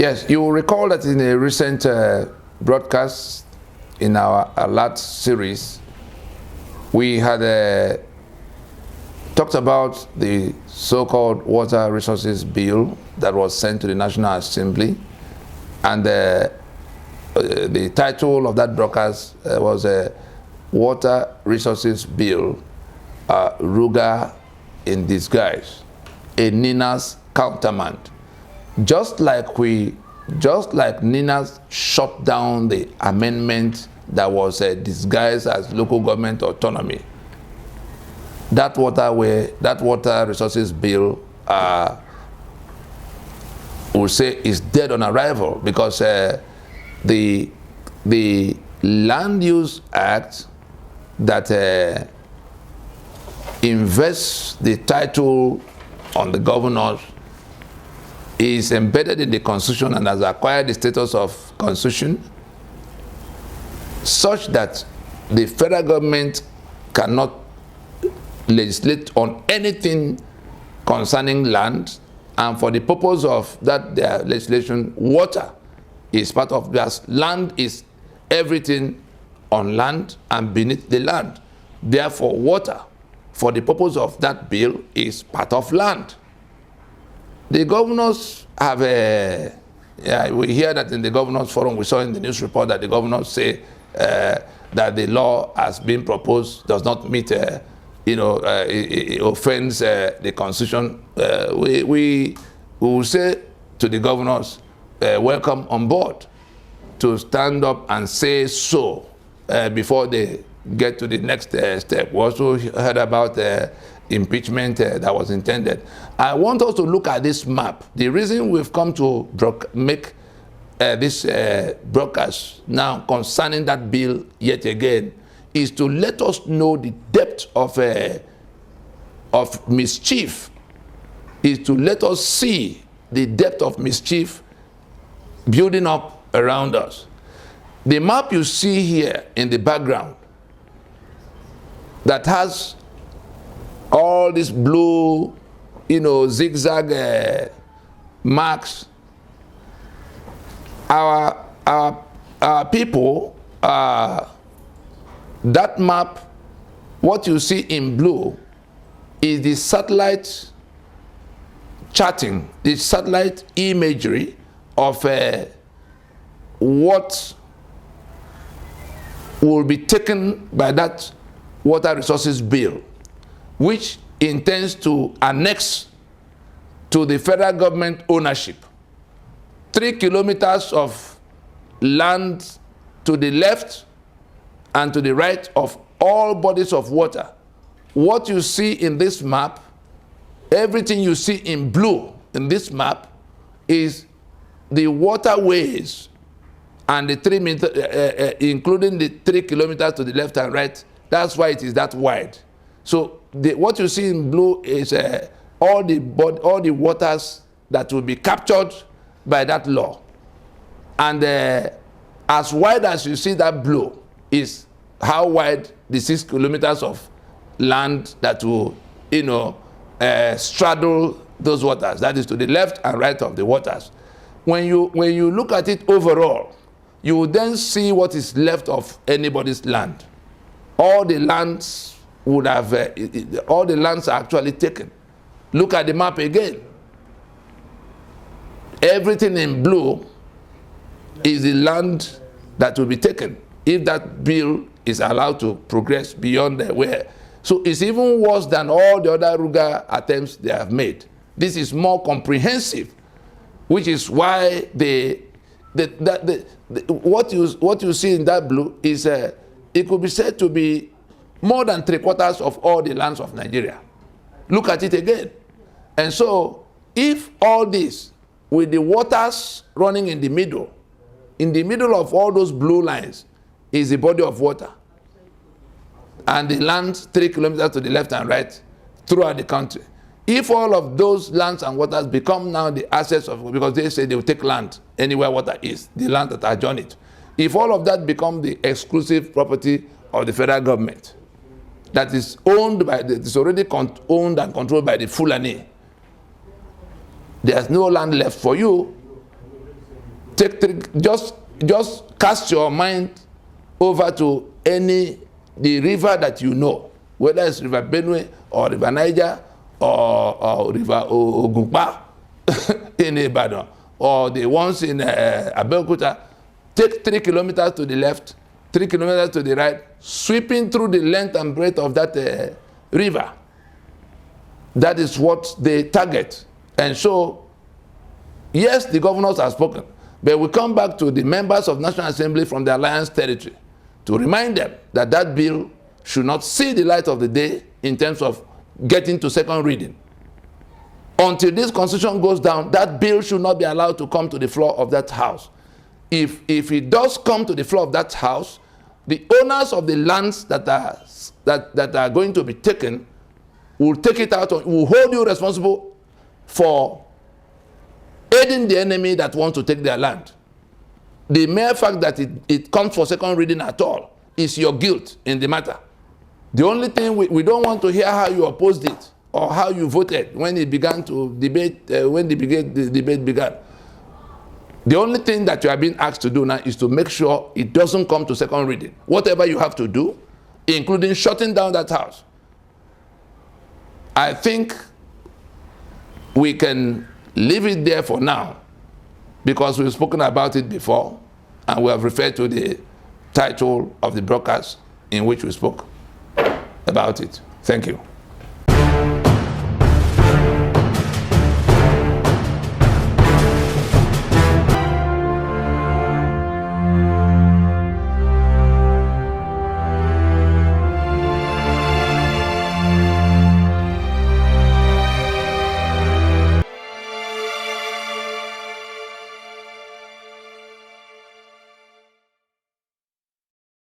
Yes, you will recall that in a recent broadcast in our alert series, we had talked about the so-called Water Resources Bill that was sent to the National Assembly, and the title of that broadcast was Water Resources Bill, Ruga in Disguise, a Nina's countermand. Just like Nina shut down the amendment that was disguised as local government autonomy, that water resources bill will say is dead on arrival, because the Land Use Act that invests the title on the governors is embedded in the Constitution and has acquired the status of Constitution, such that the federal government cannot legislate on anything concerning land, and for the purpose of that their legislation, water is part of that. Land is everything on land and beneath the land. Therefore, water, for the purpose of that bill, is part of land. The governors have we hear that in the governors forum, we saw in the news report that the governors say that the law has been proposed does not meet, it offends the Constitution. We will say to the governors, welcome on board to stand up and say so before they get to the next step. We also heard about impeachment that was intended. I want us to look at this map. The reason we've come to make this broadcast now concerning that bill yet again is to let us know the depth of mischief, is to let us see the depth of mischief building up around us. The map you see here in the background that has all these blue, zigzag marks, our people, that map, what you see in blue is the satellite charting, the satellite imagery of what will be taken by that Water Resources Bill, which intends to annex to the federal government ownership 3 kilometers of land to the left and to the right of all bodies of water. What you see in this map, everything you see in blue in this map, is the waterways and the 3 meters, including the 3 kilometers to the left and right. That's why it is that wide. So what you see in blue is all the waters that will be captured by that law. And as wide as you see that blue is how wide the 6 kilometers of land that will, straddle those waters. That is to the left and right of the waters. When you look at it overall, you will then see what is left of anybody's land. All the lands would have, all the lands are actually taken. Look at the map again. Everything in blue is the land that will be taken if that bill is allowed to progress beyond where. So it's even worse than all the other Ruga attempts they have made. This is more comprehensive, which is why what you see in that blue is it could be said to be more than 3/4 of all the lands of Nigeria. Look at it again. And so if all this, with the waters running in the middle of all those blue lines is the body of water, and the land 3 kilometers to the left and right throughout the country, if all of those lands and waters become now the assets of, because they say they will take land anywhere water is, the land that adjoin it, if all of that become the exclusive property of the federal government, that is owned by it's already owned and controlled by the Fulani, there's no land left for you just cast your mind over to the river that you know, whether it's River Benue or River Niger or River Ogunpa in Ibadan, or the ones in Abeokuta. Take 3 kilometers to the left, 3 kilometers to the right, sweeping through the length and breadth of that river. That is what they target. And so, yes, the governors have spoken, but we come back to the members of National Assembly from the Alliance territory to remind them that that bill should not see the light of the day in terms of getting to second reading. Until this constitution goes down, that bill should not be allowed to come to the floor of that house. If it does come to the floor of that house, the owners of the lands that are going to be taken will take it out, will hold you responsible for aiding the enemy that wants to take their land. The mere fact that it comes for second reading at all is your guilt in the matter. The only thing we don't want to hear how you opposed it or how you voted when it began to debate, when the debate began. The only thing that you are being asked to do now is to make sure it doesn't come to second reading. Whatever you have to do, including shutting down that house. I think we can leave it there for now because we've spoken about it before and we have referred to the title of the broadcast in which we spoke about it. Thank you.